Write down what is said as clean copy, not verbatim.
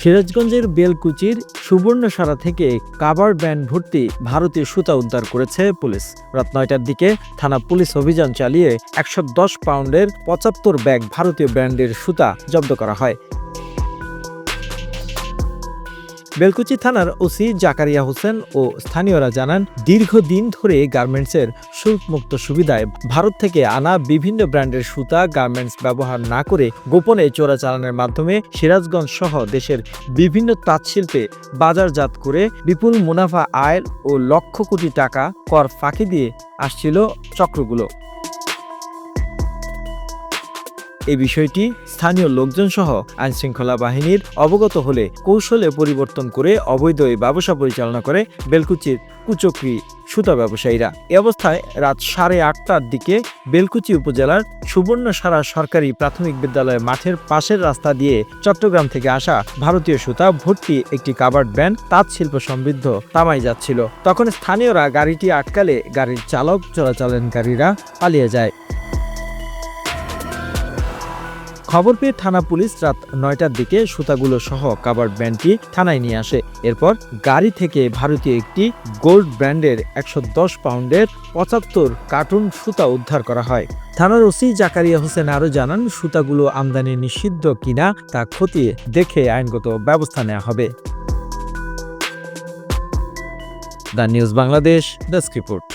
সিরাজগঞ্জের বেলকুচির সুবর্ণসারা থেকে cover van ভর্তি ভারতীয় সুতা উদ্ধার করেছে পুলিশ। রাত ৯টার দিকে থানা পুলিশ অভিযান চালিয়ে ১১০ পাউন্ডের ৭৫ ব্যাগ ভারতীয় ব্র্যান্ডের সুতা জব্দ করা হয়। বেলকুচি থানার ওসি জাকারিয়া হোসেন ও স্থানীয়রা জানান, দীর্ঘদিন ধরে গার্মেন্টসের শুল্কমুক্ত সুবিধায় ভারত থেকে আনা বিভিন্ন ব্র্যান্ডের সুতা গার্মেন্টস ব্যবহার না করে গোপনে চোরাচালানের মাধ্যমে সিরাজগঞ্জ সহ দেশের বিভিন্ন তাঁতশিল্পে বাজারজাত করে বিপুল মুনাফা আয় ও লক্ষ কোটি টাকা কর ফাঁকি দিয়ে আসছিল চক্রগুলো। এই বিষয়টি স্থানীয় লোকজন সহ আইনশৃঙ্খলা বাহিনীর অবগত হলে কৌশলে পরিবর্তন করে অবৈধ এই ব্যবসা পরিচালনা করে বেলকুচির কুচক্রী সুতা ব্যবসায়ীরা। এ অবস্থায় রাত 8:30টার দিকে বেলকুচি উপজেলার সুবর্ণসারা সরকারি প্রাথমিক বিদ্যালয়ের মাঠের পাশের রাস্তা দিয়ে চট্টগ্রাম থেকে আসা ভারতীয় সুতা ভর্তি একটি কাভার্ড ভ্যান তাঁত শিল্প সমৃদ্ধ তামাই যাচ্ছিল। তখন স্থানীয়রা গাড়িটি আটকালে গাড়ির চালক চোরাচালানকারীরা পালিয়ে যায়। খবর পেয়ে থানা পুলিশ রাত ৯টার দিকে সুতাগুলো সহ কাভার্ড ভ্যানটি থানায় নিয়ে আসে। এরপর গাড়ি থেকে ভারতীয় একটি গোল্ড ব্র্যান্ডের ১১০ পাউন্ডের ৭৫ কার্টুন সুতা উদ্ধার করা হয়। থানার ওসি জাকারিয়া হোসেন আরও জানান, সুতাগুলো আমদানি নিষিদ্ধ কিনা তা খতিয়ে দেখে আইনগত ব্যবস্থা নেওয়া হবে। The news Bangladesh desk report.